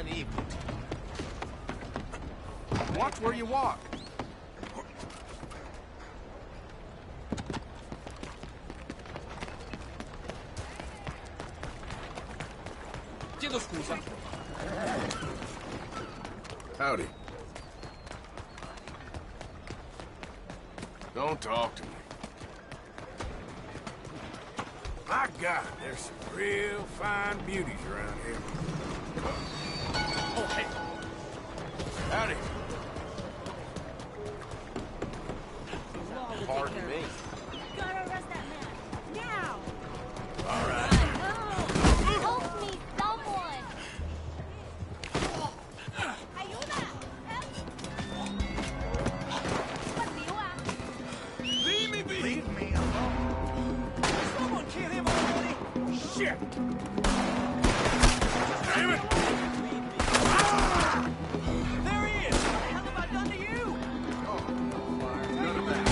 evening to you. Watch where you walk. Chiedo scusa. Howdy. Don't talk to me. My God, there's some real fine beauties around here. Oh, hey. Howdy. Pardon me. Gotta arrest that man. Now! All right. Help me, someone! Ayuda! Help! Leave me be! Leave me alone. Someone kill him already? Shit! Damn it! There he is! What the hell have I done to you? None of that.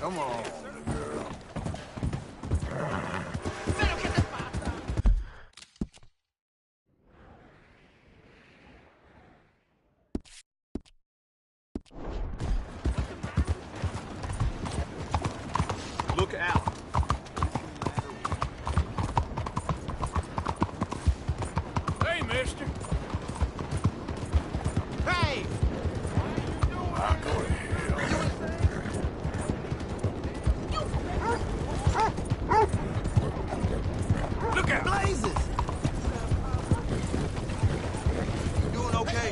Come on, girl. Look out. Hey, mister. Hey! I'll go to hell. Look out! Blazes! You doing okay?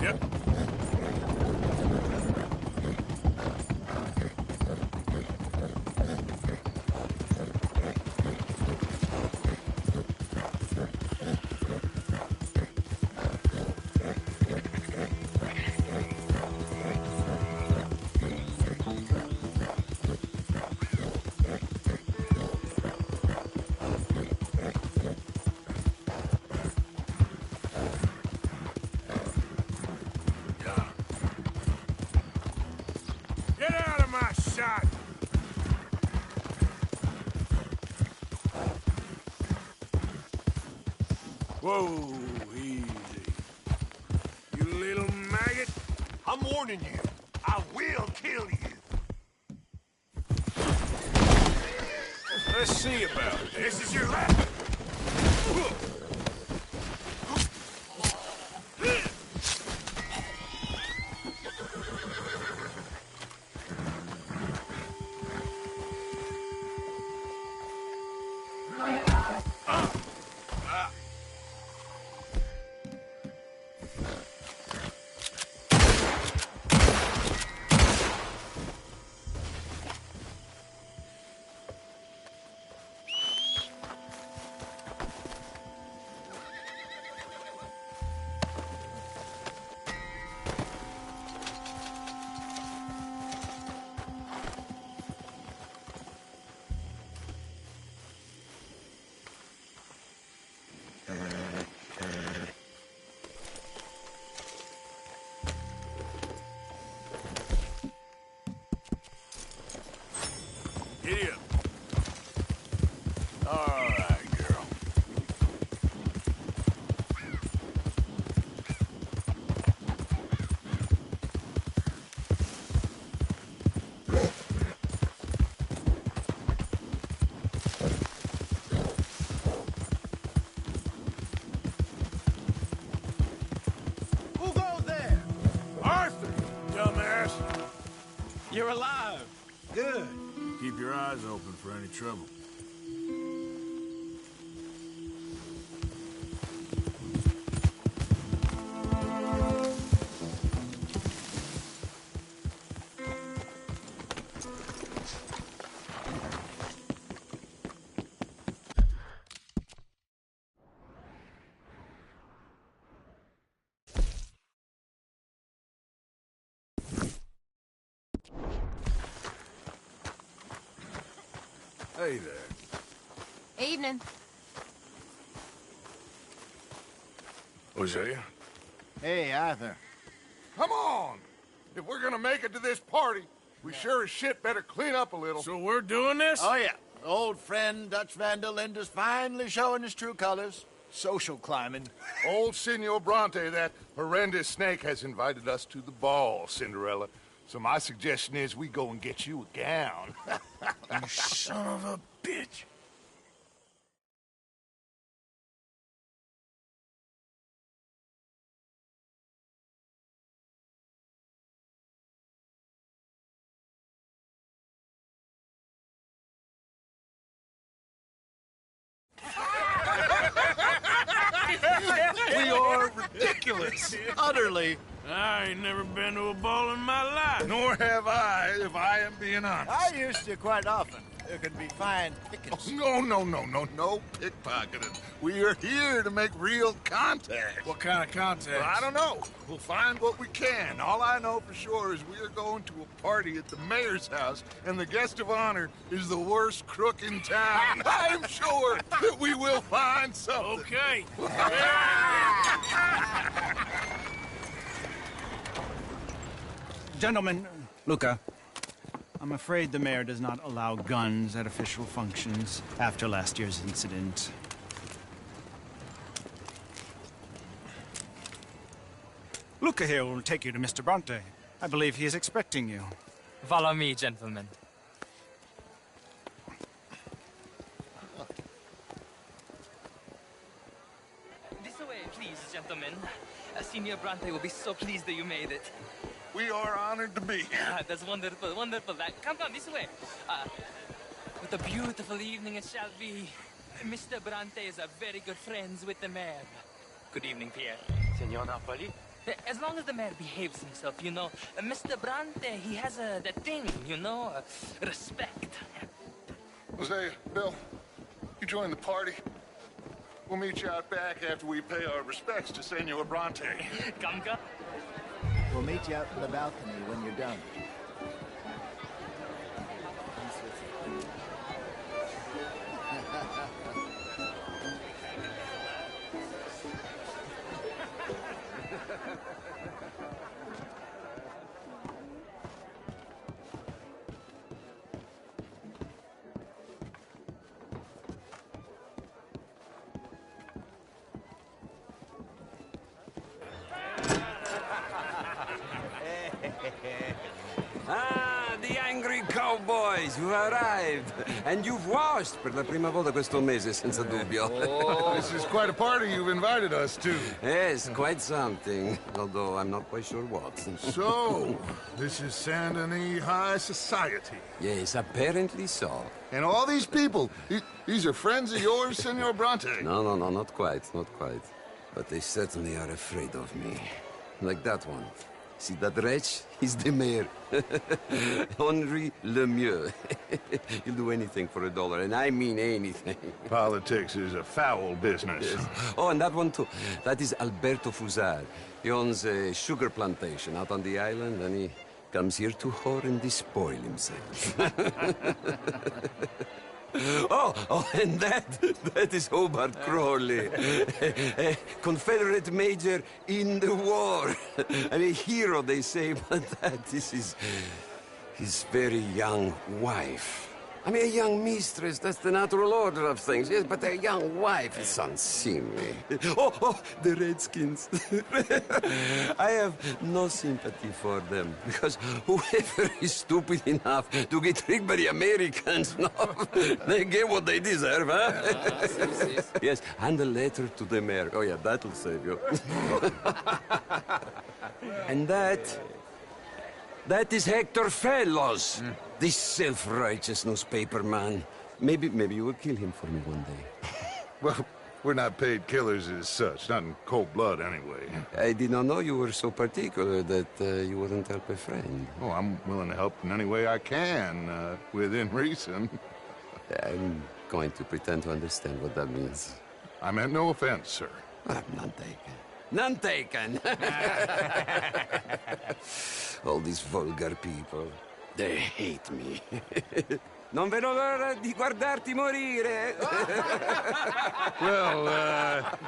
Yep. Get out of my shot! Whoa, easy. You little maggot. I'm warning you. I will kill you. Let's see about This this. is your last. You're alive. Good. Keep your eyes open for any trouble. Hey there. Evening. Hosea? Hey, Arthur. Come on! If we're gonna make it to this party, we sure as shit better clean up a little. So we're doing this? Oh, yeah. Old friend Dutch Van der Linde's finally showing his true colors. Social climbing. Old Senor Bronte, that horrendous snake, has invited us to the ball, Cinderella. So my suggestion is we go and get you a gown. You son of a bitch. We are ridiculous. Utterly. I ain't never been to a ball in my life. Nor have I, if I am being honest. I used to quite often. There can be fine pickings. No pickpocketing. We are here to make real contact. What kind of contact? Well, I don't know. We'll find what we can. All I know for sure is we are going to a party at the mayor's house, and the guest of honor is the worst crook in town. I'm sure that we will find something. Okay. Gentlemen, Luca, I'm afraid the mayor does not allow guns at official functions after last year's incident. Luca here will take you to Mr. Bronte. I believe he is expecting you. Follow me, gentlemen. This way, please, gentlemen. Senior Bronte will be so pleased that you made it. We are honored to be here. That's wonderful, wonderful. Come, this way. What a beautiful evening it shall be. Mr. Bronte is a very good friends with the mayor. Good evening, Pierre. Senor Napoli? As long as the mayor behaves himself, you know. Mr. Bronte, he has that thing, you know, respect. Hosea, Bill, you join the party. We'll meet you out back after we pay our respects to Senor Bronte. Come. We'll meet you out in the balcony when you're done. Ah, the angry cowboys, you've arrived. And you've washed per la prima volta questo mese, senza dubbio. This is quite a party you've invited us to. Yes, quite something. Although I'm not quite sure what. So, this is Saint Denis High Society. Yes, apparently so. And all these people, these are friends of yours, Senor Bronte? No, not quite, not quite. But they certainly are afraid of me. Like that one. See that wretch? He's the mayor. Henri Lemieux. He'll do anything for $1, and I mean anything. Politics is a foul business. Yes. Oh, and that one too. That is Alberto Fusar. He owns a sugar plantation out on the island, and he comes here to whore and despoil himself. Oh, and that is Hobart Crawley, a Confederate major in the war. I mean, a hero, they say, but that is his very young wife. I mean, a young mistress, that's the natural order of things, yes, but a young wife is unseemly. Oh, the Redskins. I have no sympathy for them, because whoever is stupid enough to get tricked by the Americans, no, they get what they deserve, huh? Yes, and a letter to the mayor. Oh, yeah, that'll save you. And that That is Hector Fellows, this self-righteous newspaper man. Maybe you will kill him for me one day. Well, we're not paid killers as such, not in cold blood anyway. I did not know you were so particular that you wouldn't help a friend. Oh, I'm willing to help in any way I can, within reason. I'm going to pretend to understand what that means. I meant no offense, sir. None taken. None taken! All these vulgar people, they hate me. Non vedo l'ora di guardarti morire. Well,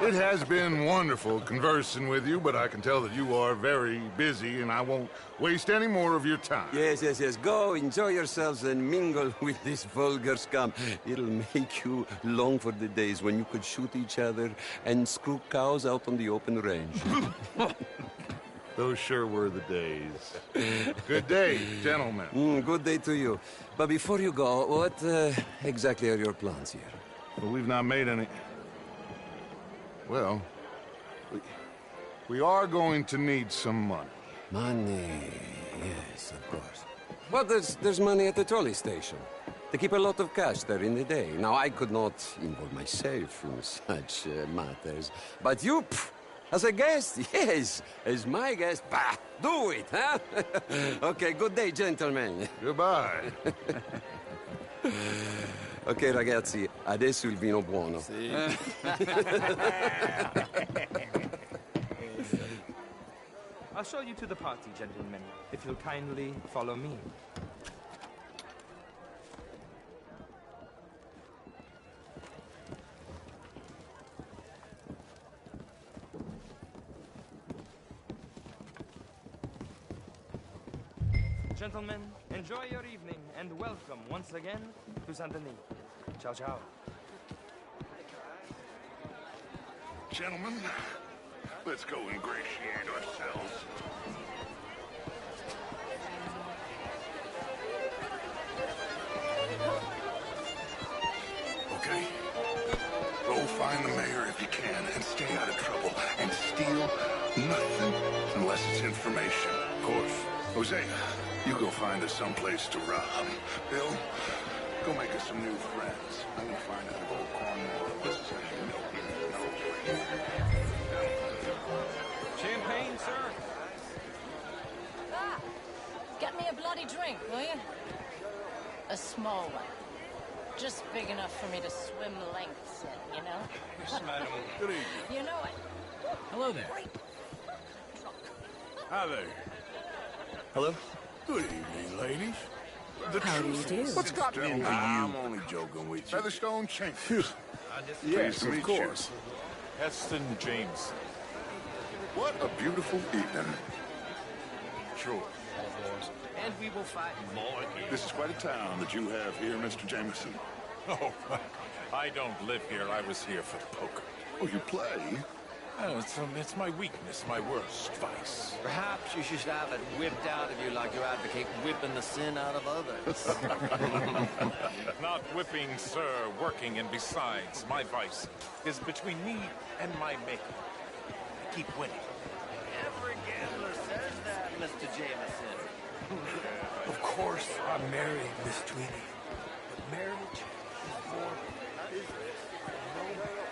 it has been wonderful conversing with you, but I can tell that you are very busy, and I won't waste any more of your time. Yes. Go, enjoy yourselves, and mingle with this vulgar scum. It'll make you long for the days when you could shoot each other and screw cows out on the open range. Those sure were the days. Good day, gentlemen. Good day to you. But before you go, what exactly are your plans here? Well, we've not made any... Well, we are going to need some money. Money, yes, of course. Well, there's money at the trolley station. They keep a lot of cash there in the day. Now, I could not involve myself in such matters. But you, as a guest, yes, as my guest, bah, do it, huh? Okay, good day, gentlemen. Goodbye. Ok, ragazzi, adesso il vino buono. I'll show you to the party, gentlemen, if you'll kindly follow me. Gentlemen, enjoy your evening and welcome once again to Saint-Denis. Ciao, ciao. Gentlemen, let's go ingratiate ourselves. Okay. Go find the mayor if you can and stay out of trouble. And steal nothing unless it's information. Of course. Hosea, you go find us someplace to rob. Bill, go make us some new friends. I'm gonna find out if old Cornwall Elizabeth knows where you are. Champagne, sir? Ah, get me a bloody drink, will you? A small one. Just big enough for me to swim lengths in, you know? Yes, madam. Good evening. You know it. Hello there. Hi there. Hello? Good evening, ladies. How do you do? What's got into you? I'm only joking with you. Featherstone Chambers. Yes, to of meet course. Heston James. What a beautiful evening. Sure. And we will fight more here. This is quite a town that you have here, Mr. Jameson. Oh, I don't live here. I was here for the poker. Oh, you play? Oh, it's my weakness, my worst vice. Perhaps you should have it whipped out of you like you advocate whipping the sin out of others. Not whipping, sir, working, and besides, my vice is between me and my maker. I keep winning. Every gambler says that, Mr. Jameson. Of course, I'm married, Miss Tweedy. But marriage is more business than romance.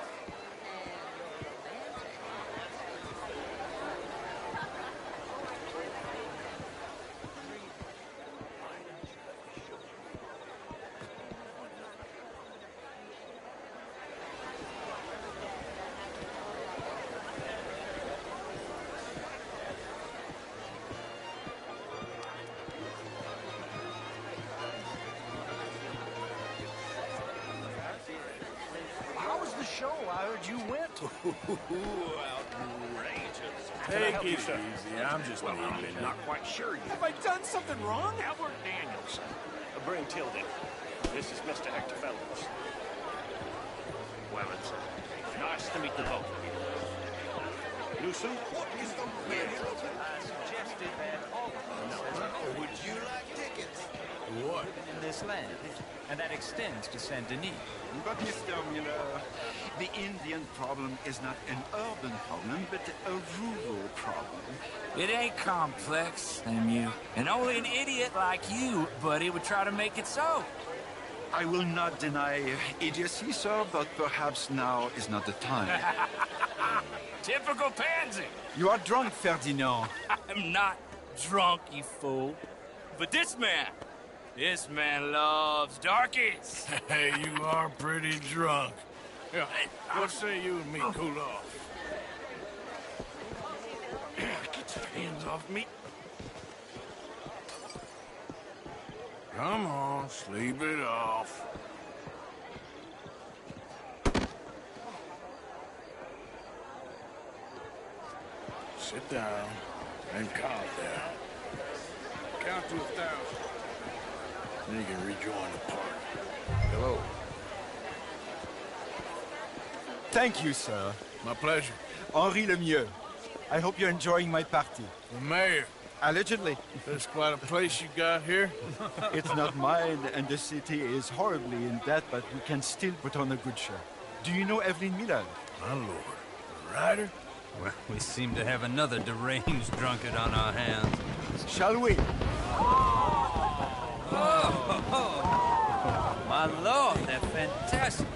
How was the show? I heard you went. Outrageous. Take it easy. I'm just leaving. Not quite sure yet. Have I done something wrong? Albert Danielson. Bring Tilden. This is Mr. Hector Fellows. Well, it's nice to meet the both of you. Newsom, what is the matter? I suggested that all of us Would you like tickets? what in this land, and that extends to Saint Denis. But, Mr. Miller, the Indian problem is not an urban problem, but a rural problem. It ain't complex, Samuel. And only an idiot like you, buddy, would try to make it so. I will not deny idiocy, sir, but perhaps now is not the time. Typical pansy. You are drunk, Ferdinand. I'm not drunk, you fool. But this man loves darkies. Hey, you are pretty drunk. Yeah, what say you and me cool off? Get your hands off me. Come on, sleep it off. Sit down and calm down. Count to 1,000. Then you can rejoin the party. Hello. Thank you, sir. My pleasure. Henri Lemieux. I hope you're enjoying my party. The mayor. Allegedly. That's quite a place you got here. It's not mine, and the city is horribly in debt, but we can still put on a good show. Do you know Evelyn Miller? My lord. The writer? Well, we seem to have another deranged drunkard on our hands. Shall we? My lord, they're fantastic.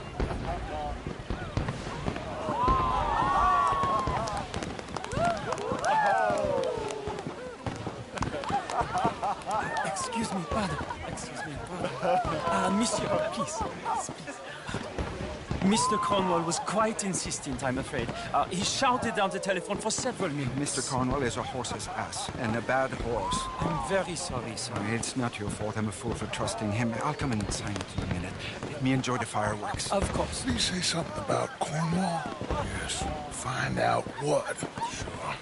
Excuse me, pardon. Excuse me, pardon. Monsieur, please. Mr. Cornwall was quite insistent, I'm afraid. He shouted down the telephone for several minutes. Mr. Cornwall is a horse's ass, and a bad horse. I'm very sorry, sir. It's not your fault. I'm a fool for trusting him. I'll come and sign it in a minute. Let me enjoy the fireworks. Of course. Did he say something about Cornwall? Yes. Find out what. Sure.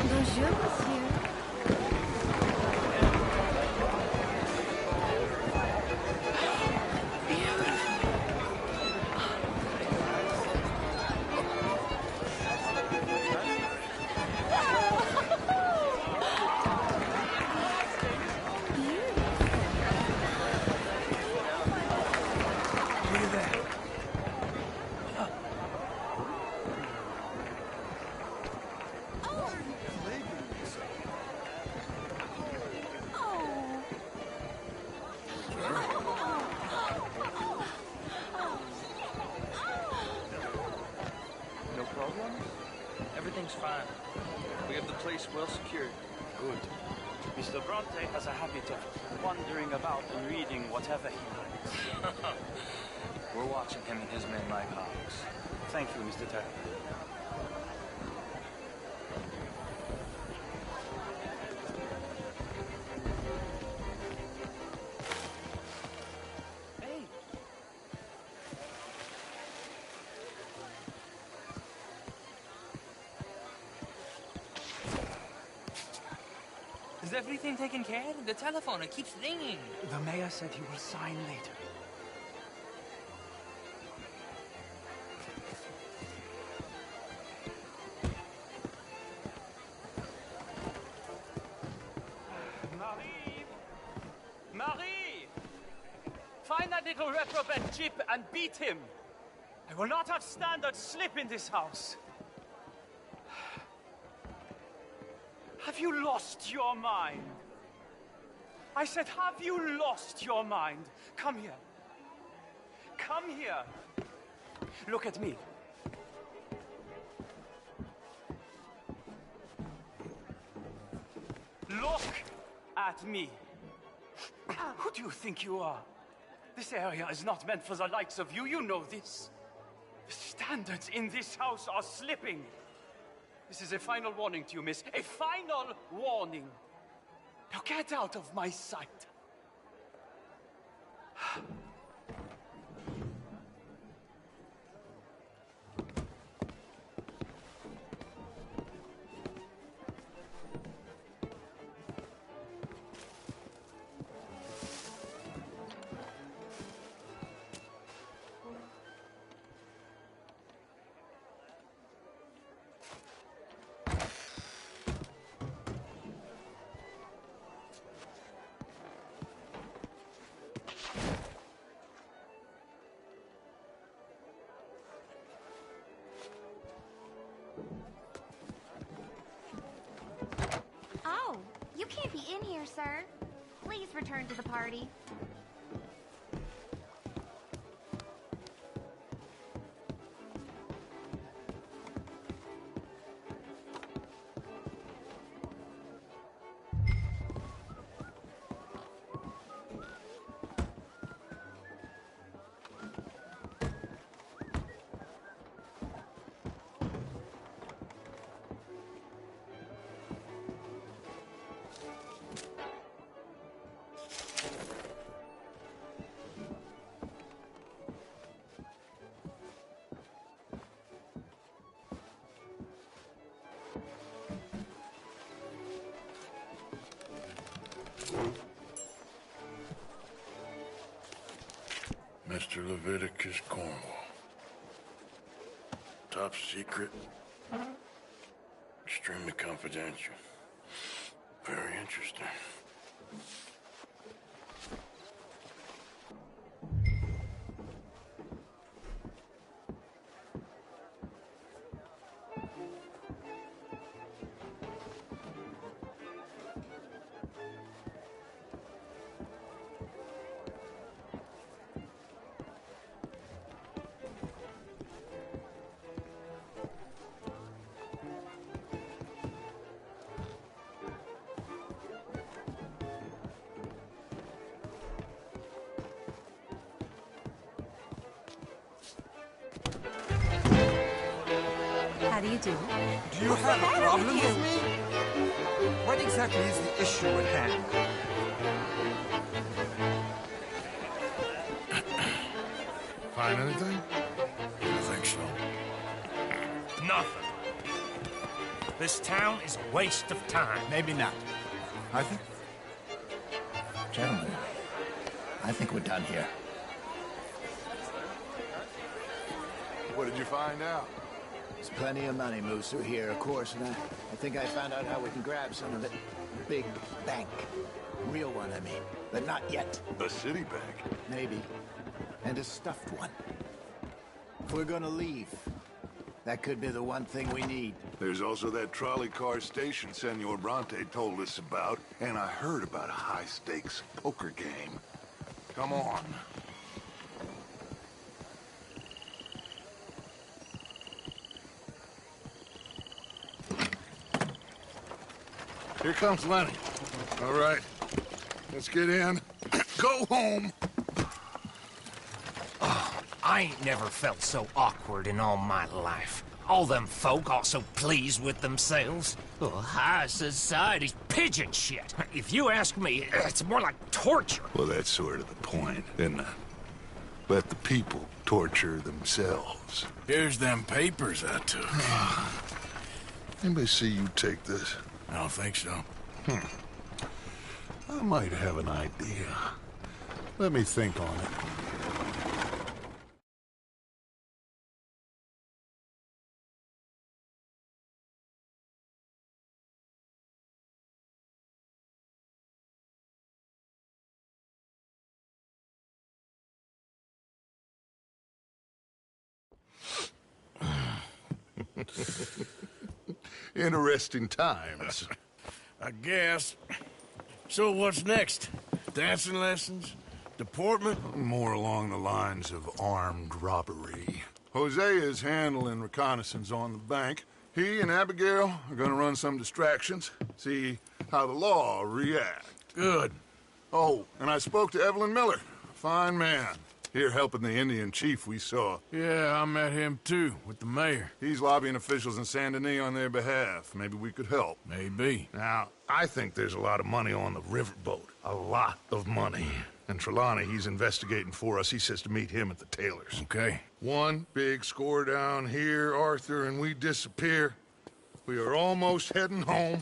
Bonjour, monsieur. Everything's fine. We have the place well secured. Good. Mr. Bronte has a habit of wandering about and reading whatever he likes. We're watching him and his men like hawks. Thank you, Mr. Terry. Is everything taken care of? The telephone, it keeps ringing. The mayor said he will sign later. Marie! Marie! Find that little reprobate Jip and beat him. I will not have standard slip in this house. Have you lost your mind? I said, have you lost your mind? Come here. Come here. Look at me. Look at me. Who do you think you are? This area is not meant for the likes of you. You know this. The standards in this house are slipping. This is a final warning to you, miss. A final warning. Now get out of my sight. Oh, you can't be in here, sir. Please return to the party. Mr. Leviticus Cornwall. Top secret. Extremely confidential. Very interesting. How do you do? Do you have a problem with me? What exactly is the issue at hand? Find anything? You think so? Nothing. This town is a waste of time. Maybe not. Arthur? Gentlemen, I think we're done here. What did you find out? There's plenty of money moves through here, of course, and I think I found out how we can grab some of it. Big bank. Real one, I mean. But not yet. A city bank? Maybe. And a stuffed one. If we're gonna leave, that could be the one thing we need. There's also that trolley car station Senor Bronte told us about, and I heard about a high-stakes poker game. Come on. Here comes Lenny. All right, let's get in. Go home. Oh, I ain't never felt so awkward in all my life. All them folk all so pleased with themselves. Oh, high society's pigeon shit. If you ask me, it's more like torture. Well, that's sort of the point, isn't it? Let the people torture themselves. Here's them papers I took. Anybody see you take this? I don't think so. I might have an idea. Let me think on it. Interesting times. I guess. So what's next? Dancing lessons? Deportment? More along the lines of armed robbery. Hosea is handling reconnaissance on the bank. He and Abigail are gonna run some distractions, see how the law react. Good. Oh, and I spoke to Evelyn Miller. Fine man. Here helping the Indian chief we saw. Yeah, I met him too, with the mayor. He's lobbying officials in Saint Denis on their behalf. Maybe we could help. Maybe. Now, I think there's a lot of money on the riverboat. A lot of money. And Trelawney, he's investigating for us. He says to meet him at the Taylor's. Okay. One big score down here, Arthur, and we disappear. We are almost heading home.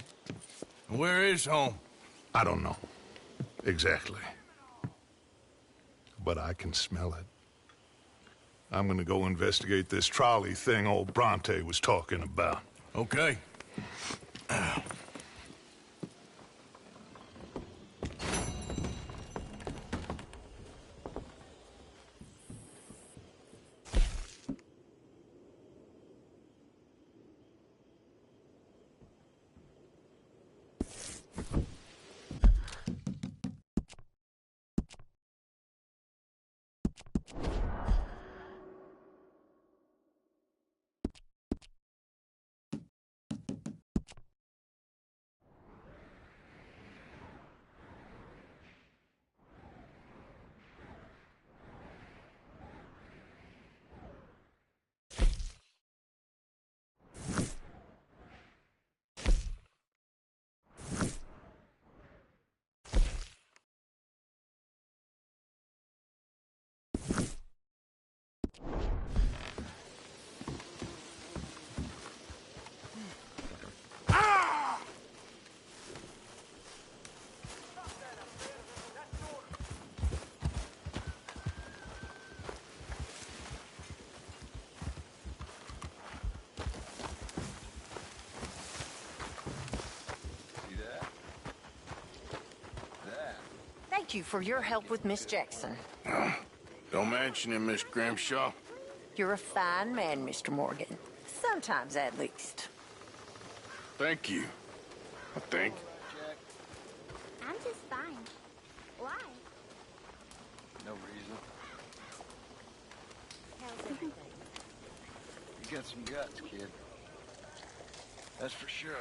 Where is home? I don't know. Exactly. But I can smell it. I'm gonna go investigate this trolley thing old Bronte was talking about. Okay. Thank you for your help with Miss Jackson. Don't mention him, Miss Grimshaw. You're a fine man, Mr. Morgan. Sometimes, at least. Thank you. I think. I'm just fine. Why? No reason. How's everything? You got some guts, kid. That's for sure.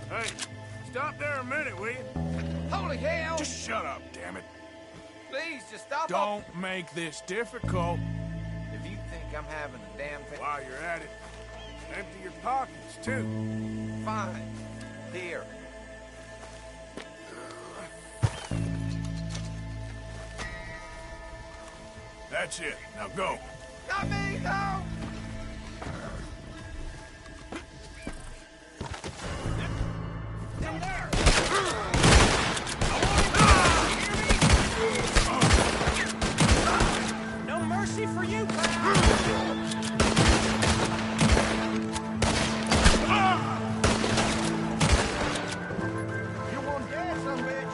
Hey, stop there a minute, will you? Holy hell! Just shut up, damn it. Please, just stop. Don't make this difficult. If you think I'm having a damn thing... While you're at it, empty your pockets, too. Fine. Here. That's it. Now go. Not me, no! No mercy for you, pal! You won't dare, son bitch!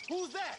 Who's that?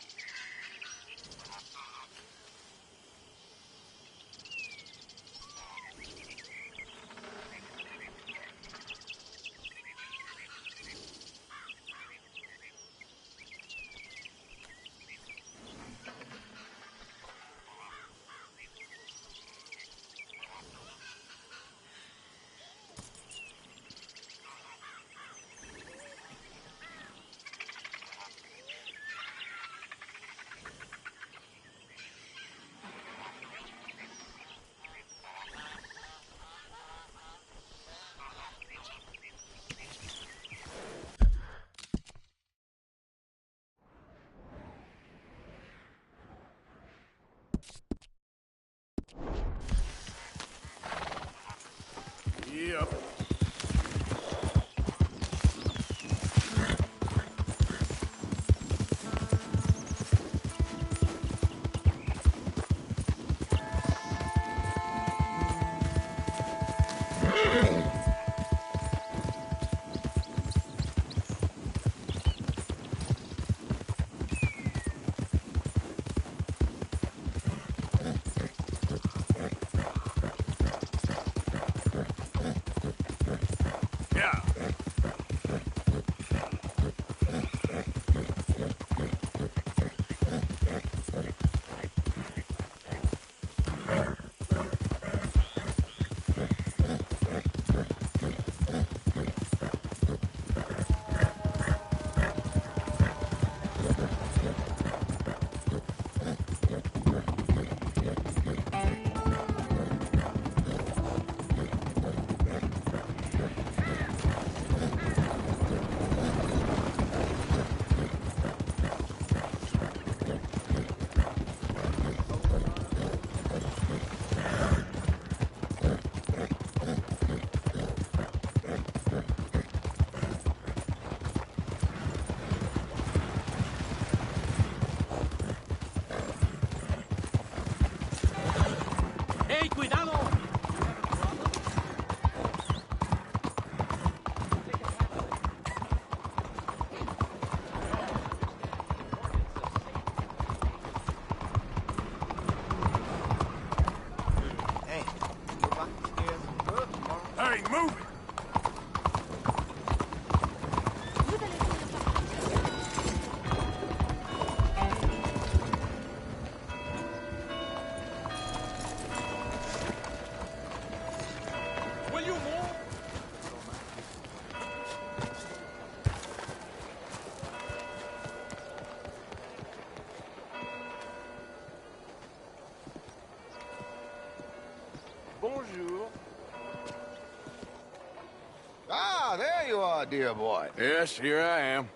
dear boy? Yes, here I am.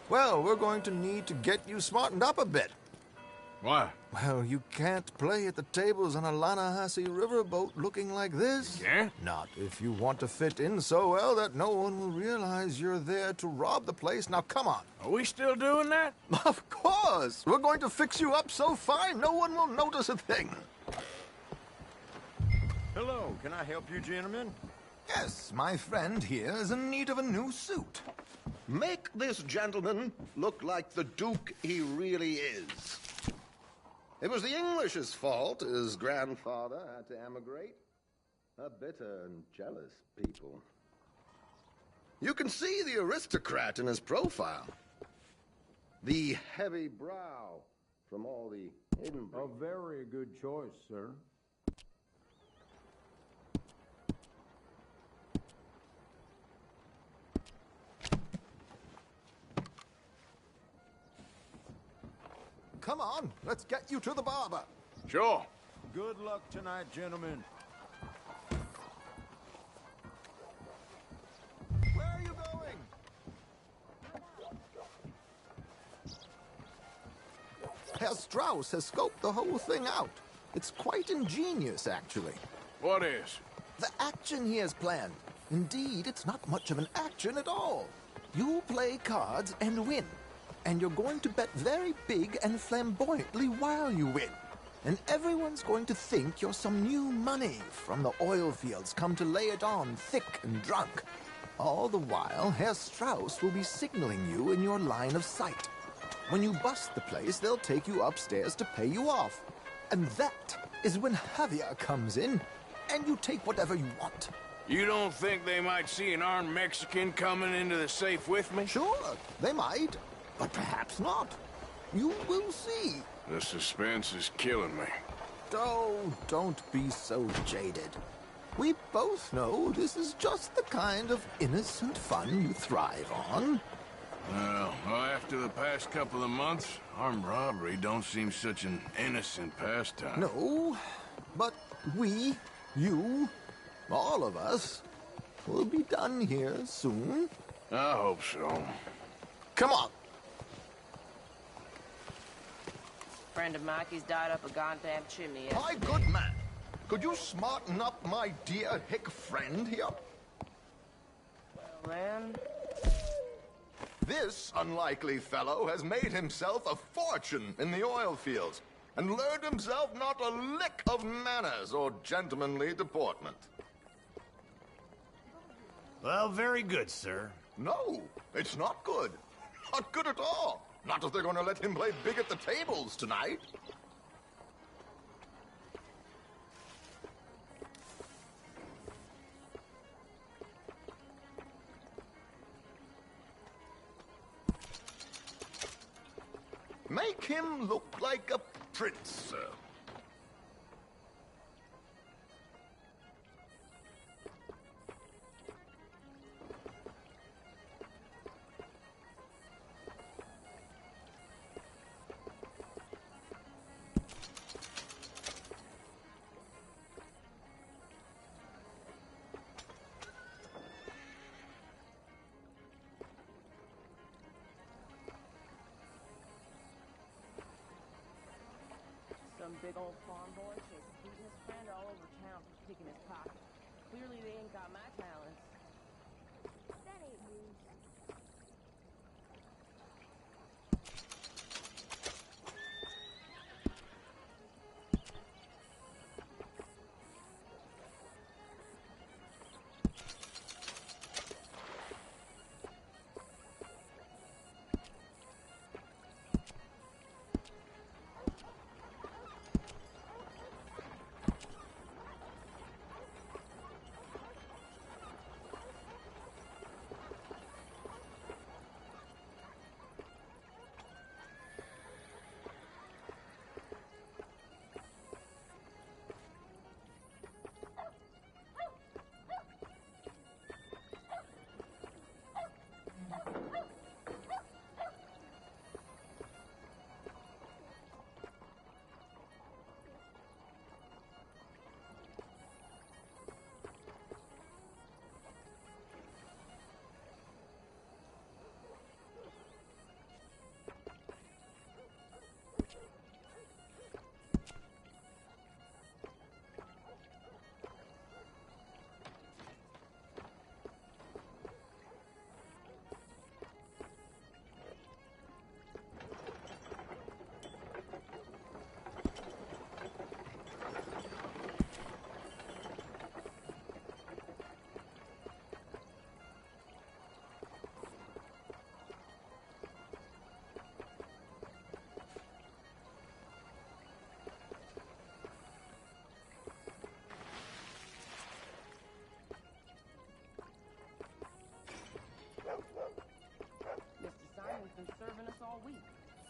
Well, we're going to need to get you smartened up a bit. Why? Well, you can't play at the tables on a Lanahasi riverboat looking like this. Yeah? Not if you want to fit in so well that no one will realize you're there to rob the place. Now, come on. Are we still doing that? Of course! We're going to fix you up so fine no one will notice a thing. Hello, can I help you, gentlemen? Yes, my friend here is in need of a new suit. Make this gentleman look like the Duke he really is. It was the English's fault his grandfather had to emigrate. A bitter and jealous people. You can see the aristocrat in his profile. The heavy brow from all the hidden... A very good choice, sir. Come on, let's get you to the barber. Sure. Good luck tonight, gentlemen. Where are you going? Herr Strauss has scoped the whole thing out. It's quite ingenious, actually. What is? The action he has planned. Indeed, it's not much of an action at all. You play cards and win. And you're going to bet very big and flamboyantly while you win. And everyone's going to think you're some new money from the oil fields come to lay it on thick and drunk. All the while, Herr Strauss will be signaling you in your line of sight. When you bust the place, they'll take you upstairs to pay you off. And that is when Javier comes in, and you take whatever you want. You don't think they might see an armed Mexican coming into the safe with me? Sure, they might. But perhaps not. You will see. The suspense is killing me. Oh, don't be so jaded. We both know this is just the kind of innocent fun you thrive on. Well, after the past couple of months, armed robbery don't seem such an innocent pastime. No, but we, you, all of us, will be done here soon. I hope so. Come on. Friend of Mikey's died up a goddamn chimney. My good man, could you smarten up my dear hick friend here? Well, then... This unlikely fellow has made himself a fortune in the oil fields and learned himself not a lick of manners or gentlemanly deportment. Well, very good, sir. No, it's not good. Not good at all. Not if they're going to let him play big at the tables tonight. Make him look like a prince, sir. Some big old farm boy chasing beating his friend all over town for picking his pocket. Clearly they ain't got my talents. That ain't news.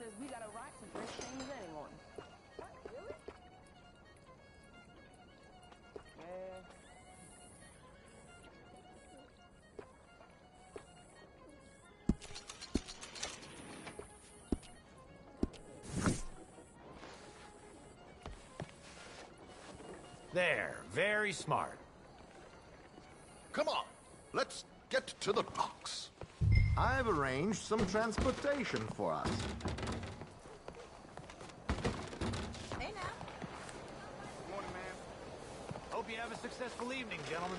says we got a right to drink same as anyone. What, really? Yeah. There, very smart. Come on, let's get to the docks. I've arranged some transportation for us. Hey now. Good morning, ma'am. Hope you have a successful evening, gentlemen.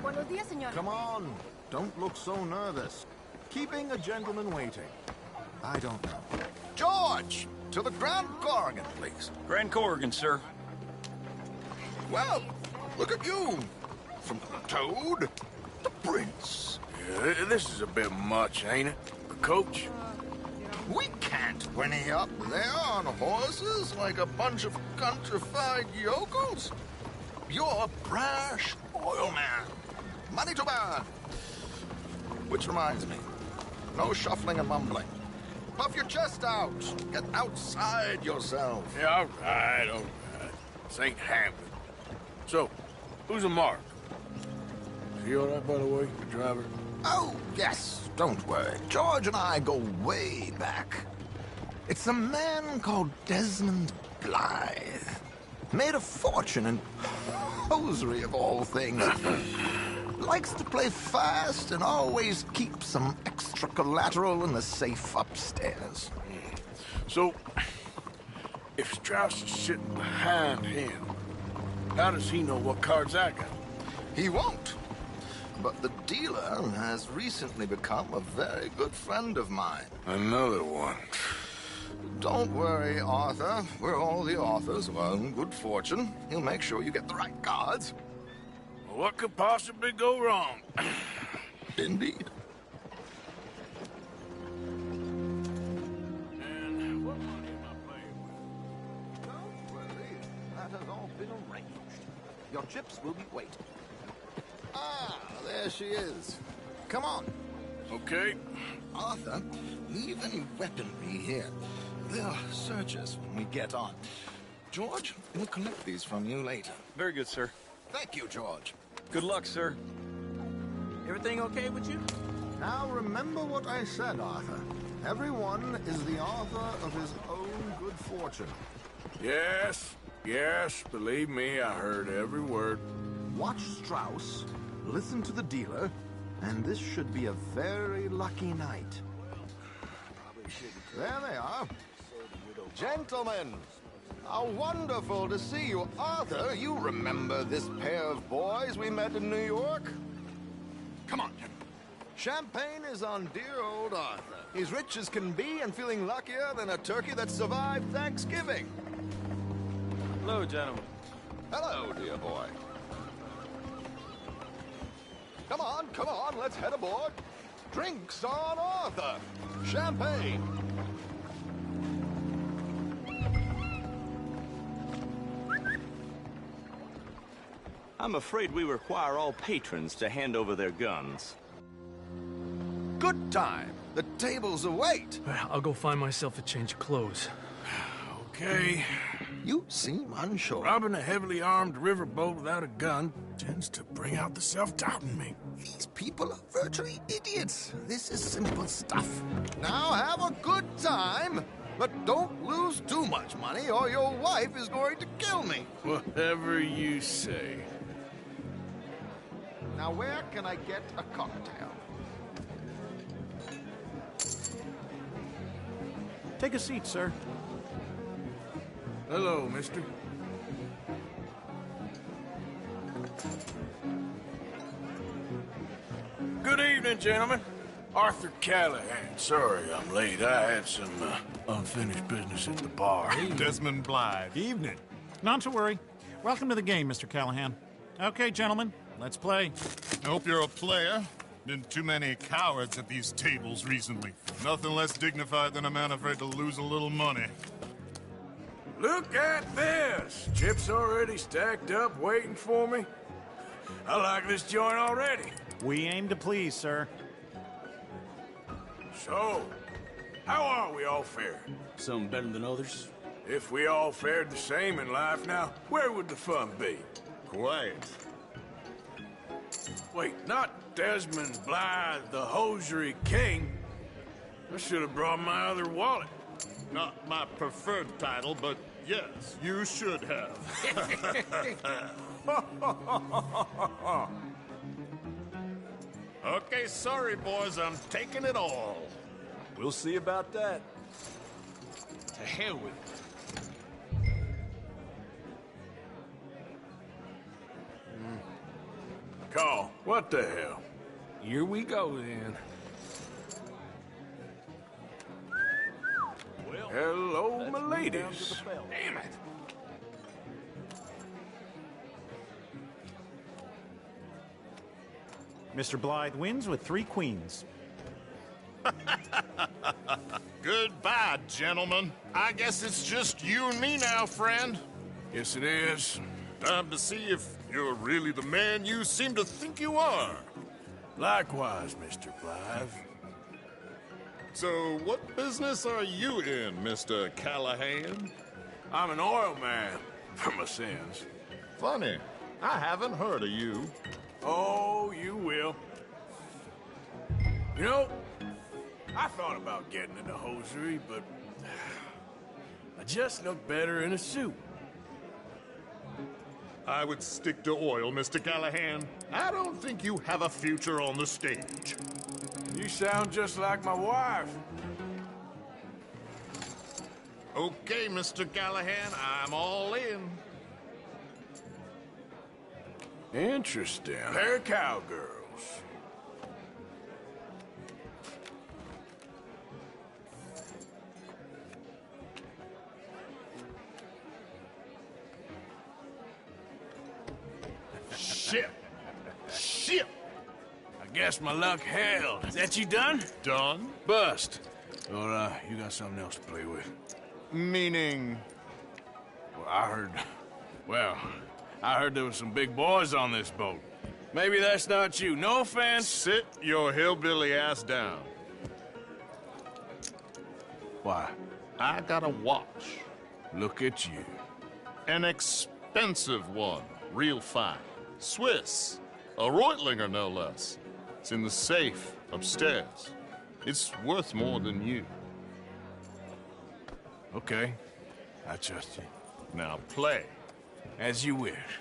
Buenos días, señor. Come on, don't look so nervous. Keeping a gentleman waiting. I don't know. George, to the Grand Corrigan, please. Grand Corrigan, sir. Well, look at you. From Toad to Prince. Yeah, this is a bit much, ain't it? Coach? We can't whinny up there on horses like a bunch of countrified yokels. You're a brash oil man. Money to burn. Which reminds me, no shuffling and mumbling. Puff your chest out. Get outside yourself. Yeah, all right, all right. This ain't happening. So, who's a Mark? Is he all right, by the way, the driver? Oh, yes, don't worry. George and I go way back. It's a man called Desmond Blythe. Made a fortune in hosiery of all things. Likes to play fast and always keeps some extra collateral in the safe upstairs. So, if Strauss is sitting behind him, how does he know what cards I got? He won't. But the dealer has recently become a very good friend of mine. Another one. Don't worry, Arthur. We're all the authors of our own good fortune. He'll make sure you get the right cards. Well, what could possibly go wrong? Indeed. And what money am I playing with? Don't worry. That has all been arranged. Your chips will be waiting. Ah, there she is. Come on. Okay. Arthur, leave any weaponry here. They'll search us when we get on. George, we'll collect these from you later. Very good, sir. Thank you, George. Good luck, sir. Everything okay with you? Now remember what I said, Arthur. Everyone is the author of his own good fortune. Yes, yes, believe me, I heard every word. Watch Strauss, listen to the dealer, and this should be a very lucky night. There they are. Gentlemen, how wonderful to see you. Arthur, you remember this pair of boys we met in New York? Come on, gentlemen. Champagne is on dear old Arthur. He's rich as can be and feeling luckier than a turkey that survived Thanksgiving. Hello, gentlemen. Hello, dear boy. Come on, let's head aboard. Drinks on Arthur. Champagne. I'm afraid we require all patrons to hand over their guns. Good time. The tables await. I'll go find myself a change of clothes. Okay. You seem unsure. Robbing a heavily armed riverboat without a gun tends to bring out the self-doubt in me. These people are virtually idiots. This is simple stuff. Now have a good time, but don't lose too much money or your wife is going to kill me. Whatever you say. Now where can I get a cocktail? Take a seat, sir. Hello, mister. Good evening, gentlemen. Arthur Callahan. Sorry I'm late. I had some unfinished business at the bar. Desmond Blythe. Evening. Not to worry. Welcome to the game, Mr. Callahan. Okay, gentlemen, let's play. I hope you're a player. Been too many cowards at these tables recently. Nothing less dignified than a man afraid to lose a little money. Look at this! Chips already stacked up, waiting for me. I like this joint already. We aim to please, sir. So, how are we all faring? Some better than others. If we all fared the same in life now, where would the fun be? Quiet. Wait, not Desmond Blythe, the hosiery king. I should have brought my other wallet. Not my preferred title, but yes, you should have. Okay, sorry, boys, I'm taking it all. We'll see about that. To hell with it. Call, what the hell? Here we go, then. Well, hello, my ladies. Damn it. Mr. Blythe wins with 3 queens. Goodbye, gentlemen. I guess it's just you and me now, friend. Yes, it is. Time to see if you're really the man you seem to think you are. Likewise, Mr. Blythe. So, what business are you in, Mr. Callahan? I'm an oil man, for my sins. Funny, I haven't heard of you. Oh, you will. You know, I thought about getting into hosiery, but I just look better in a suit. I would stick to oil, Mr. Callahan. I don't think you have a future on the stage. You sound just like my wife. Okay, Mr. Callahan, I'm all in. Interesting. They're cowgirls. Shit. Shit. I guess my luck held. Is that you done? Done? Bust. Or, you got something else to play with? Meaning? Well, I heard there was some big boys on this boat. Maybe that's not you. No offense. Sit your hillbilly ass down. Why? I got a watch. Look at you. An expensive one. Real fine. Swiss. A Reutlinger, no less. It's in the safe upstairs. It's worth more than you. Okay. I trust you. Now play. As you wish.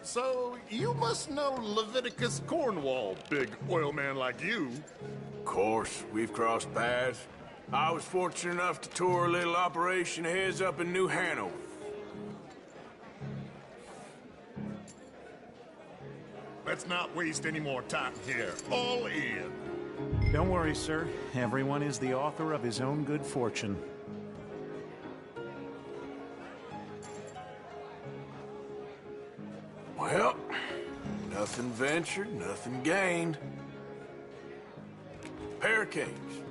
So, you must know Leviticus Cornwall, big oil man like you. Of course, we've crossed paths. I was fortunate enough to tour a little operation of his up in New Hanover. Let's not waste any more time here. All in. Don't worry, sir. Everyone is the author of his own good fortune. Well, nothing ventured, nothing gained. Pair of kings.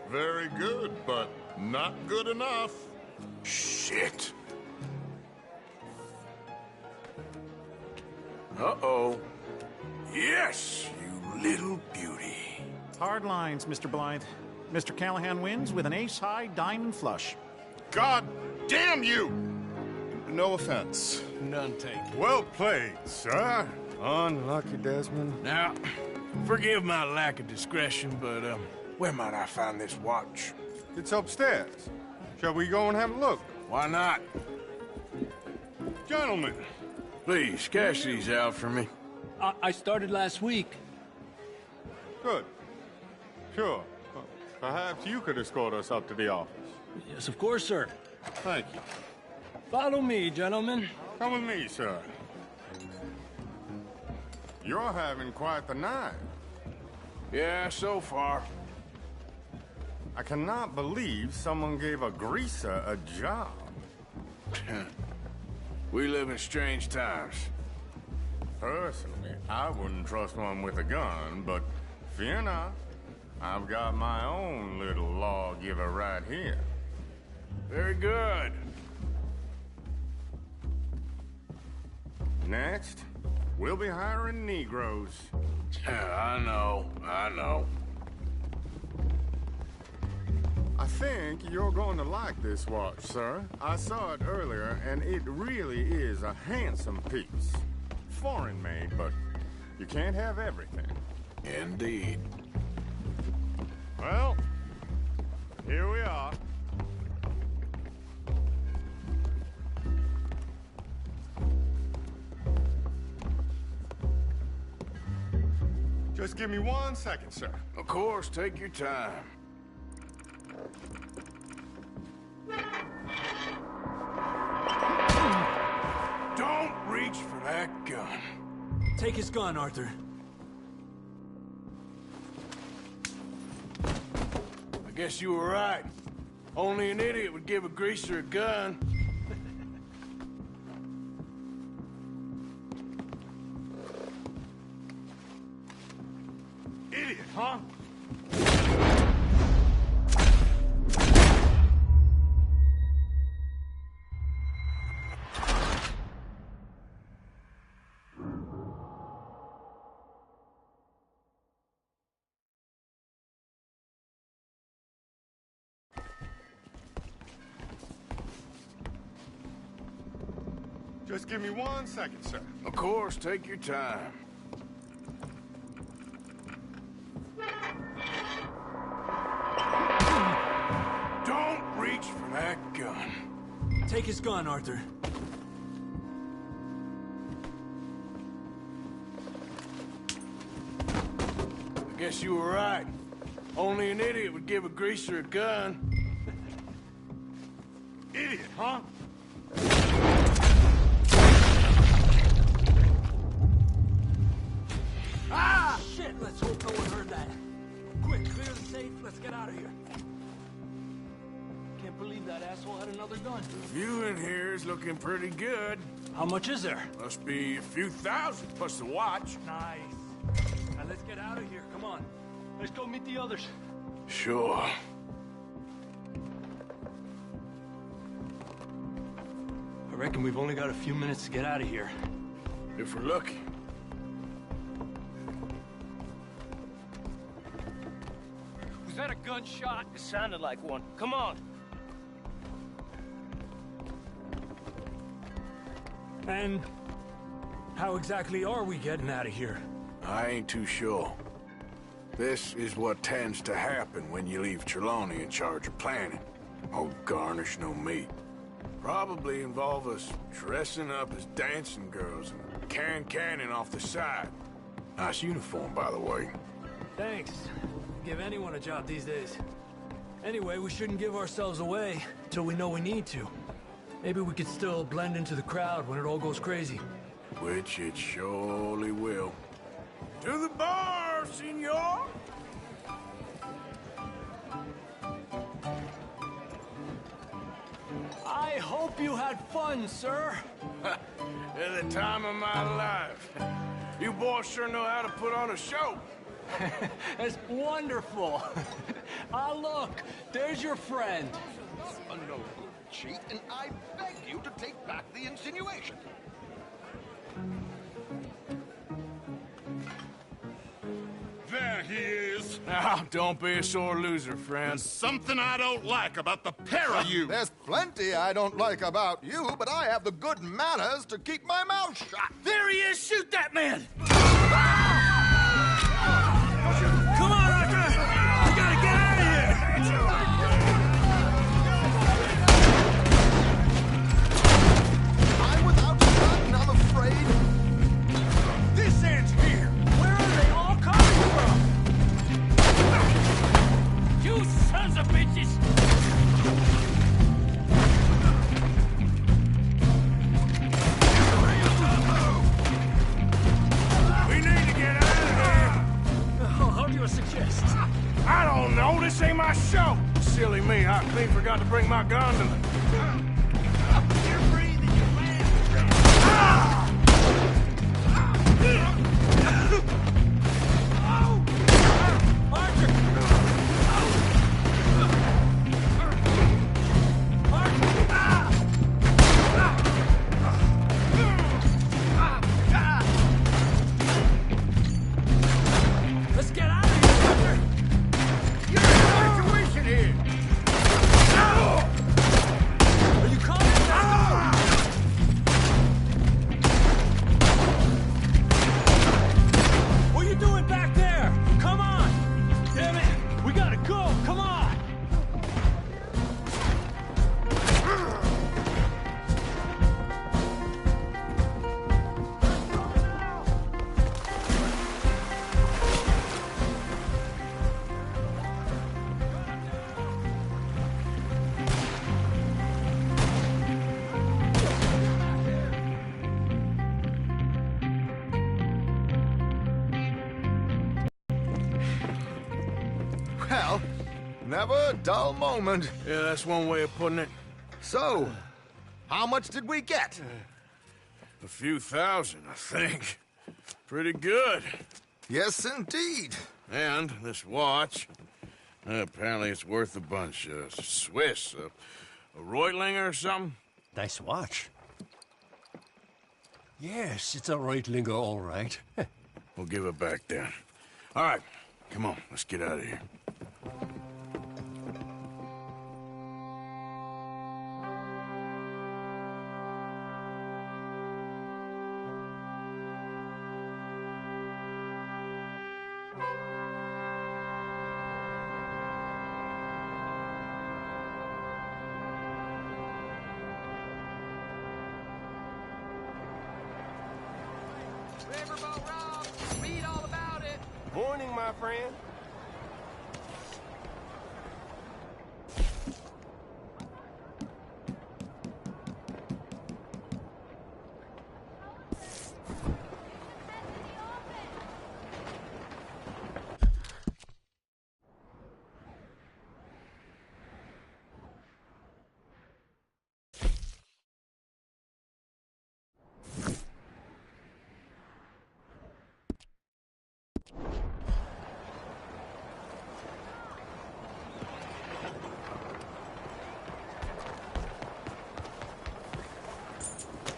Very good, but not good enough. Shit. Uh-oh. Yes, you little beauty. Hard lines, Mr. Blythe. Mr. Callahan wins with an ace-high diamond flush. God damn you! No offense. None taken. Well played, sir. Unlucky, Desmond. Now, forgive my lack of discretion, but, where might I find this watch? It's upstairs. Shall we go and have a look? Why not? Gentlemen. Please, cash these out for me. I started last week. Good. Sure. Perhaps you could escort us up to the office. Yes, of course, sir. Thank you. Follow me, gentlemen. Come with me, sir. You're having quite the night. Yeah, so far. I cannot believe someone gave a greaser a job. We live in strange times. Personally, I wouldn't trust one with a gun, but fear not. I've got my own little lawgiver right here. Very good. Next, We'll be hiring Negroes. I know. I think you're going to like this watch, sir. I saw it earlier, and it really is a handsome piece. Foreign made, but you can't have everything. Indeed. Well, here we are. Just give me 1 second, sir. Of course, take your time. Don't reach for that gun. Take his gun, Arthur. I guess you were right. Only an idiot would give a greaser a gun. Idiot, huh? Just give me 1 second, sir. Of course, take your time. Don't reach for that gun. Take his gun, Arthur. I guess you were right. Only an idiot would give a greaser a gun. Idiot, huh? Ah! Shit, let's hope no one heard that. Quick, clear the safe, let's get out of here. Can't believe that asshole had another gun. The view in here is looking pretty good. How much is there? Must be a few thousand, plus the watch. Nice. Now let's get out of here, come on. Let's go meet the others. Sure. I reckon we've only got a few minutes to get out of here. If we're lucky. Was that a gunshot? It sounded like one. Come on. And how exactly are we getting out of here? I ain't too sure. This is what tends to happen when you leave Trelawney in charge of planning. Oh, garnish no meat. Probably involve us dressing up as dancing girls and cannon off the side. Nice uniform, by the way. Thanks. Give anyone a job these days. Anyway, we shouldn't give ourselves away till we know we need to. Maybe we could still blend into the crowd when it all goes crazy. Which it surely will. To the bar, senor! I hope you had fun, sir. At the time of my life. You boys sure know how to put on a show. That's wonderful. Ah, look, there's your friend. A no good cheat, and I beg you to take back the insinuation. There he is. Now, don't be a sore loser, friend. There's something I don't like about the pair of you. There's plenty I don't like about you, but I have the good manners to keep my mouth shut. There he is! Shoot that man! Come on, Arthur! We gotta get out of here! I'm without a gun, I'm afraid. This ends here. Where are they all coming from? You sons of bitches! We need to get out of here. How do you suggest? I don't know. This ain't my show. Silly me. I clean forgot to bring my gondola. You're breathing, you man! Archer! Never a dull moment. Yeah, that's one way of putting it. So, how much did we get? A few thousand, I think. Pretty good. Yes, indeed. And this watch, apparently it's worth a bunch. Swiss, a Reutlinger or something? Nice watch. Yes, it's a Reutlinger, all right. We'll give it back then. All right, come on, let's get out of here. Riverboat Rob, read all about it. Morning, my friend.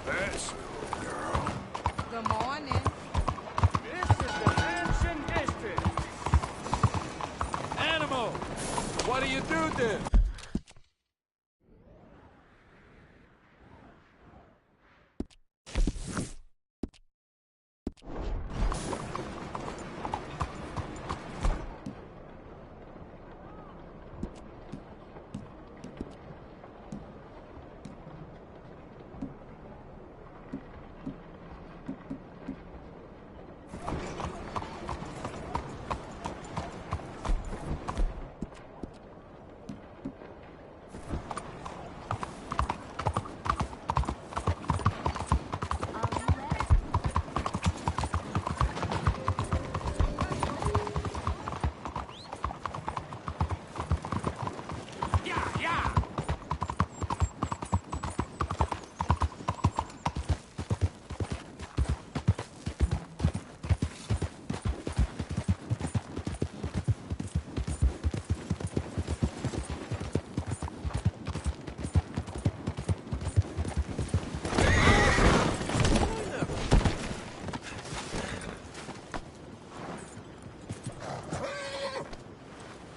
That's girl. Good morning. This is the Mansion District. Animal! What do you do then?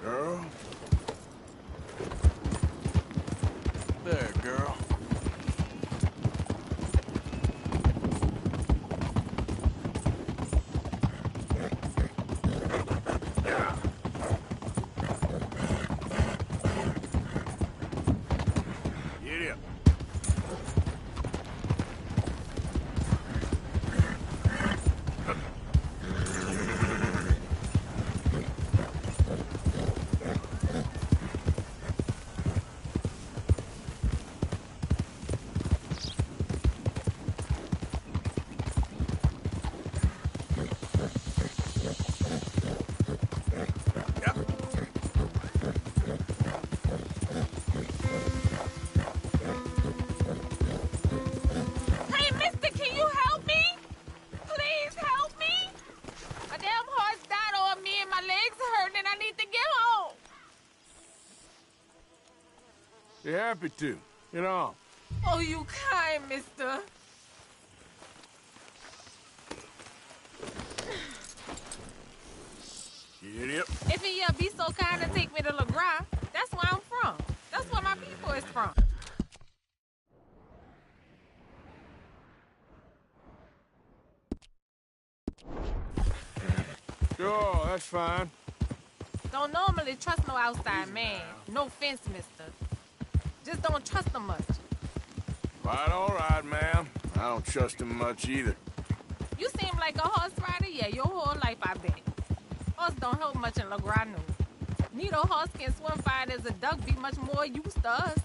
Girl? There, girl. Get up. Hey, mister, can you help me? Please help me. My damn horse died on me and my legs hurt and I need to get home. Be happy to. Get on. Oh, you kind, mister. Get up. If you be so kind to take me to LeGras, that's where I'm from. That's where my people is from. Sure, that's fine. Don't normally trust no outside man. No offense, mister. Just don't trust him much. Quite all right, ma'am. I don't trust him much either. You seem like a horse rider, yeah, your whole life, I bet. Horse don't help much in LeGras news. Neither horse can swim fine as a duck, be much more used to us.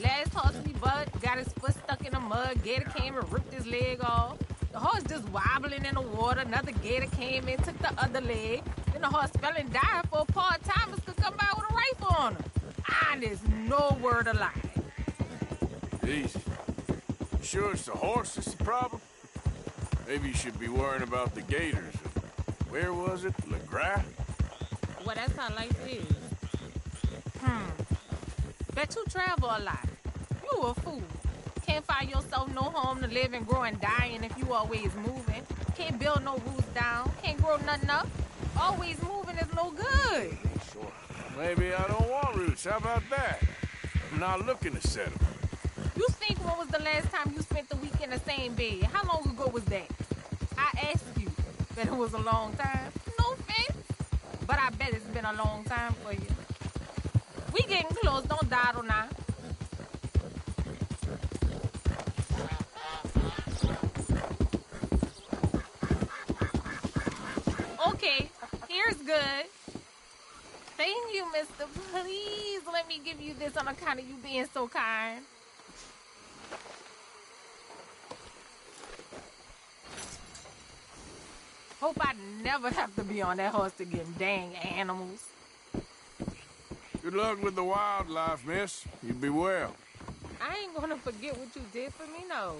Last horse we butt got his foot stuck in the mud, gator came and ripped his leg off. The horse just wobbling in the water, another gator came in, took the other leg. And the horse fell and died for part-timers could come by with a rifle on them. Honest, no word of lie. Easy. You sure it's the horse that's the problem? Maybe you should be worrying about the gators. Where was it? LeGras? Well, that's how life is. Bet you travel a lot. You a fool. Can't find yourself no home to live and grow and dying if you always moving. Can't build no roots down. Can't grow nothing up. Always moving is no good. Sure. Maybe I don't want roots. How about that? I'm not looking to settle. You think when was the last time you spent the week in the same bed? How long ago was that? I asked you. Bet it was a long time. No offense. But I bet it's been a long time for you. We getting close. Don't dawdle now. Okay, here's good. Thank you, mister. Please let me give you this on account of you being so kind. Hope I never have to be on that horse again, dang animals. Good luck with the wildlife, miss. You be well. I ain't gonna forget what you did for me, no.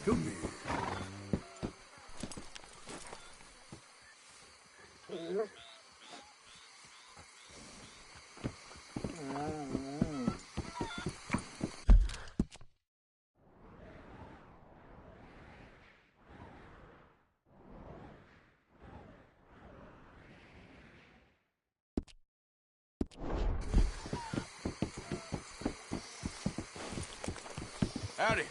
Come here. Howdy.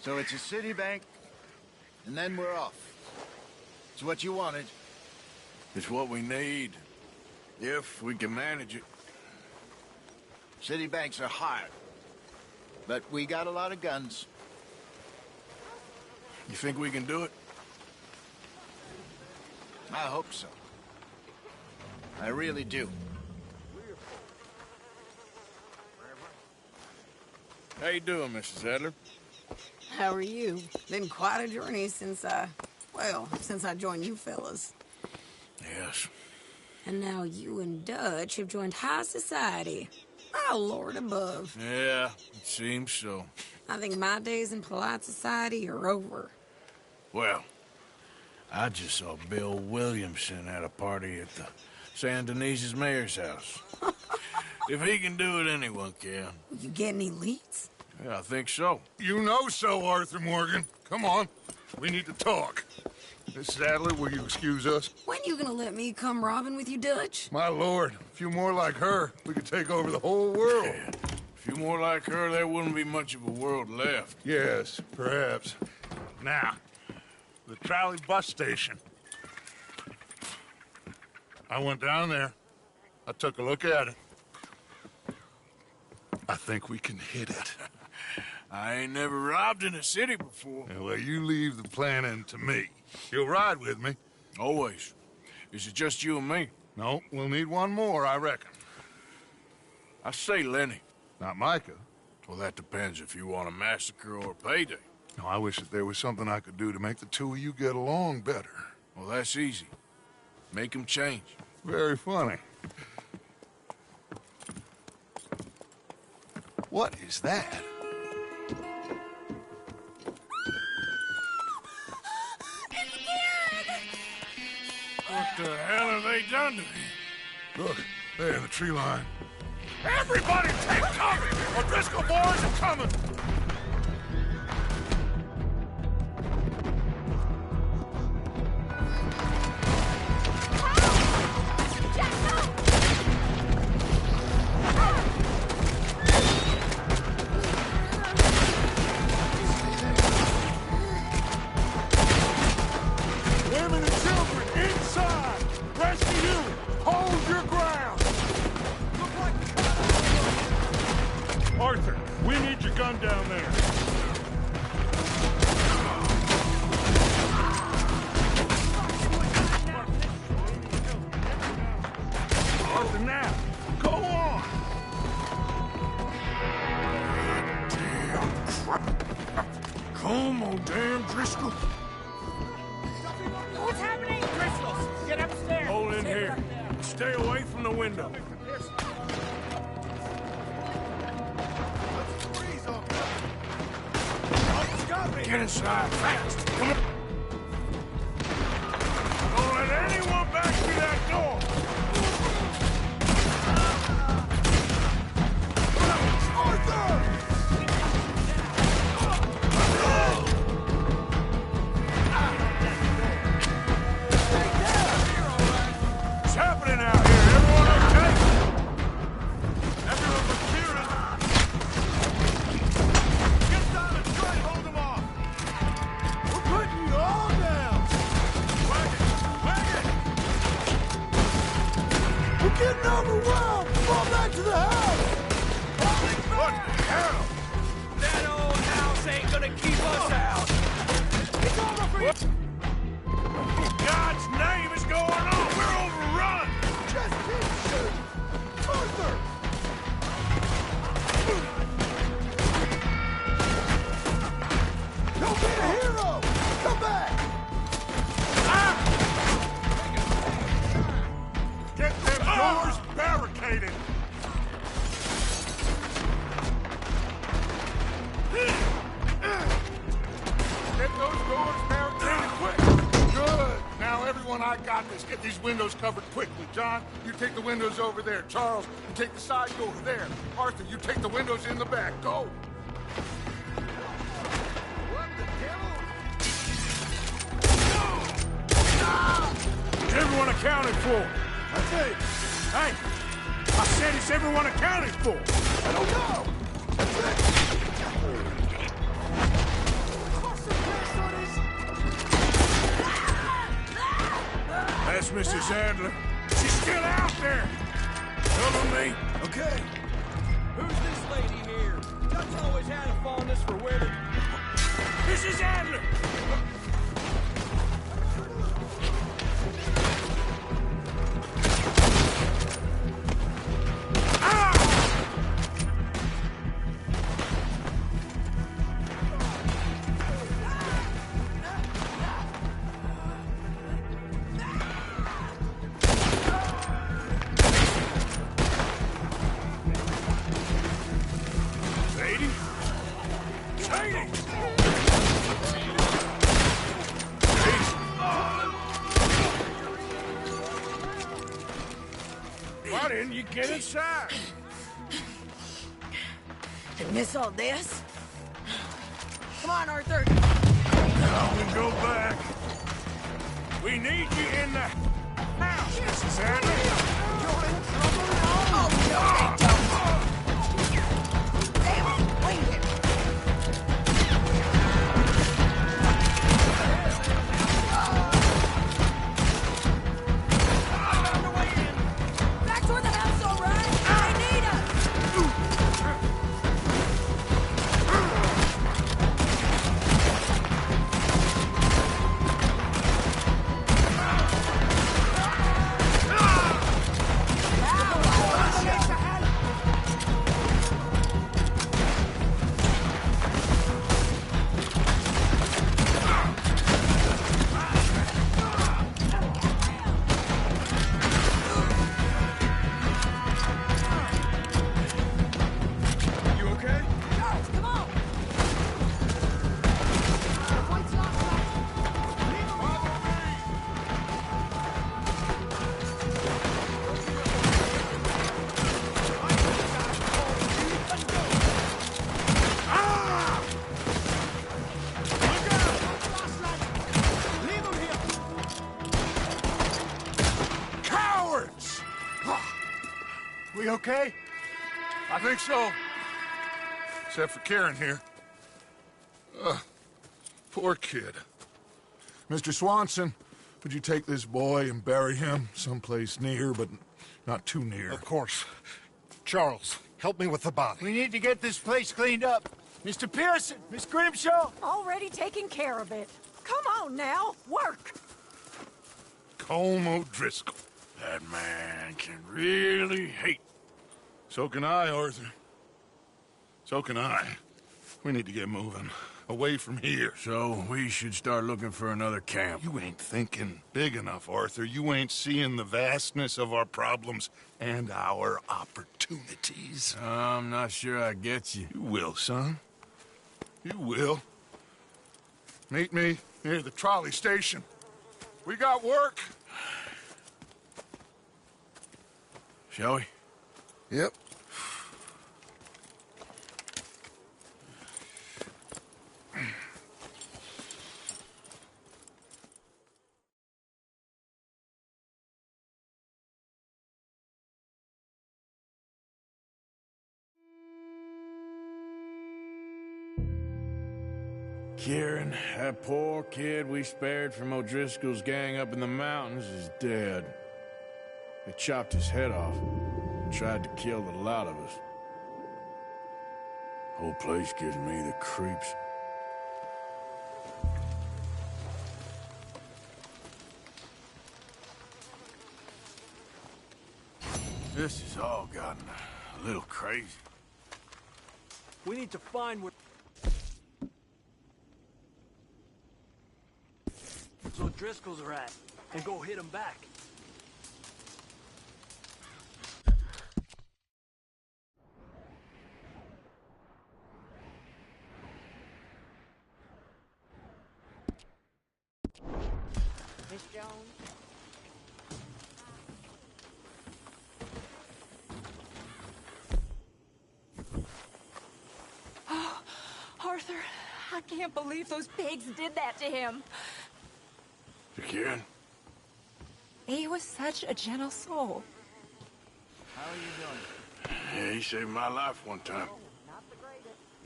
So it's a city bank, and then we're off. It's what you wanted. It's what we need. If we can manage it. City banks are hard. But we got a lot of guns. You think we can do it? I hope so. I really do. How you doing, Mrs. Adler? How are you? Been quite a journey since I joined you fellas. Yes. And now you and Dutch have joined high society. Oh, Lord above. Yeah, it seems so. I think my days in polite society are over. Well, I just saw Bill Williamson at a party at the San Denise's mayor's house. If he can do it, anyone can. You get any leads? Yeah, I think so. You know so, Arthur Morgan. Come on. We need to talk. Mrs. Adler, will you excuse us? When you gonna let me come robbing with you, Dutch? My lord, a few more like her, we could take over the whole world. Yeah. A few more like her, there wouldn't be much of a world left. Yes, perhaps. Now, the trolley bus station. I went down there. I took a look at it. I think we can hit it. I ain't never robbed in a city before. Yeah, well, you leave the planning to me. You'll ride with me? Always. Is it just you and me? No, we'll need one more, I reckon. I say Lenny. Not Micah. Well, that depends if you want a massacre or a payday. No, I wish that there was something I could do to make the two of you get along better. Well, that's easy. Make them change. Very funny. What is that? What the hell have they done to me? Look, there in the tree line. Everybody take cover! O'Driscoll boys are coming! Women and children, inside! Rest of you, hold your ground! Arthur, we need your gun down there. Arthur, now, go on! Come on, damn Driscoll. What's happening? Driscoll, get upstairs. Hold in here. Stay away from the window. Get inside, fast. Come on. Don't let anyone back through that door. What's happening out here? Everyone okay? Everyone but Kieran. Get down and try and hold them off. We're putting you all down. Wagon! We're getting overwhelmed! Fall back to the house! What the hell? That old house ain't gonna keep us out. It's over for you. What God's name is going on? We're overrun. Just keep shooting! Arthur! Don't be a hero! Come back! Get them doors barricaded! Get those doors barricaded quick! Good! Now, everyone, I got this. Get these windows covered quickly. John, you take the windows over there. Charles, you take the side door there. Arthur, you take the windows in the back. Go! What the devil? Is everyone accounted for? That's it. Hey, I said it's everyone accounted for. I don't know. That's it. That's Mrs. Adler. She's still out there! Cover me. Okay. Who's this lady here? Dutch always had a fondness for women. This is Adler! Why didn't you get inside? And miss all this? Come on, Arthur. Now we go back. We need you in the house, Mrs. Adler. You're in trouble now? Oh, no, they don't. Damn it, wait it. Back toward the house, all right? I need us. You okay? Charles, come on. Cowards! We okay? I think so. Except for Karen here. Poor kid. Mr. Swanson, would you take this boy and bury him someplace near, but not too near? Of course. Charles, help me with the body. We need to get this place cleaned up. Mr. Pearson, Miss Grimshaw. Already taking care of it. Come on now, work. Colm O'Driscoll. That man can really hate. So can I, Arthur. So can I. We need to get moving. Away from here. So we should start looking for another camp. You ain't thinking big enough, Arthur. You ain't seeing the vastness of our problems and our opportunities. I'm not sure I get you. You will, son. You will. Meet me near the trolley station. We got work. Shall we? Yep. Kieran, that poor kid we spared from O'Driscoll's gang up in the mountains is dead. They chopped his head off and tried to kill the lot of us. Whole place gives me the creeps. This has all gotten a little crazy. We need to find where those O'Driscolls are at, and go hit them back. Miss Jones? Oh, Arthur, I can't believe those pigs did that to him. Kieran? He was such a gentle soul. How are you doing? Yeah, he saved my life one time.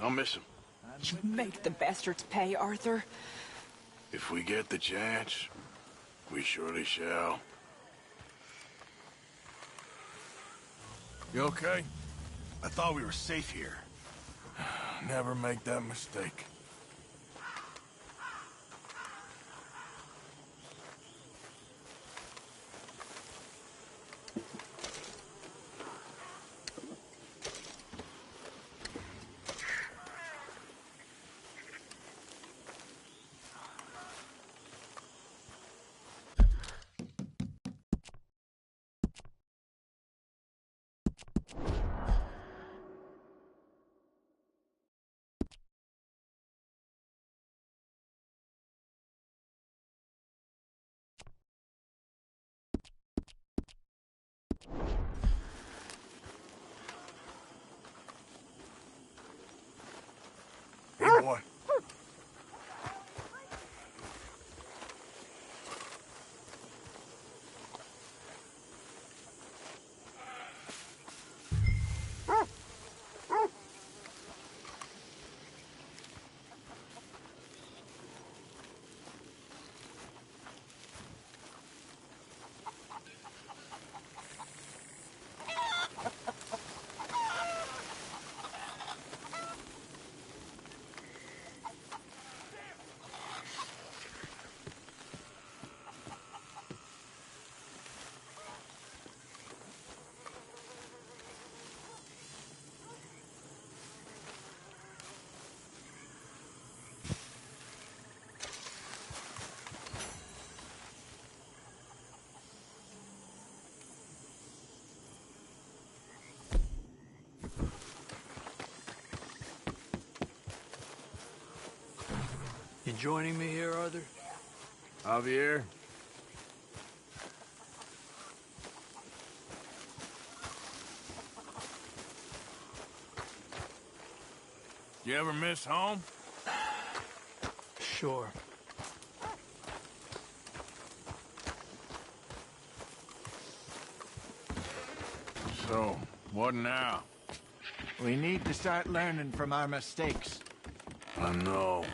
I'll miss him. You make the bastards pay, Arthur. If we get the chance, we surely shall. You okay? I thought we were safe here. Never make that mistake. Hey, boy. You joining me here, Arthur? Javier? You ever miss home? Sure. So, what now? We need to start learning from our mistakes. I know.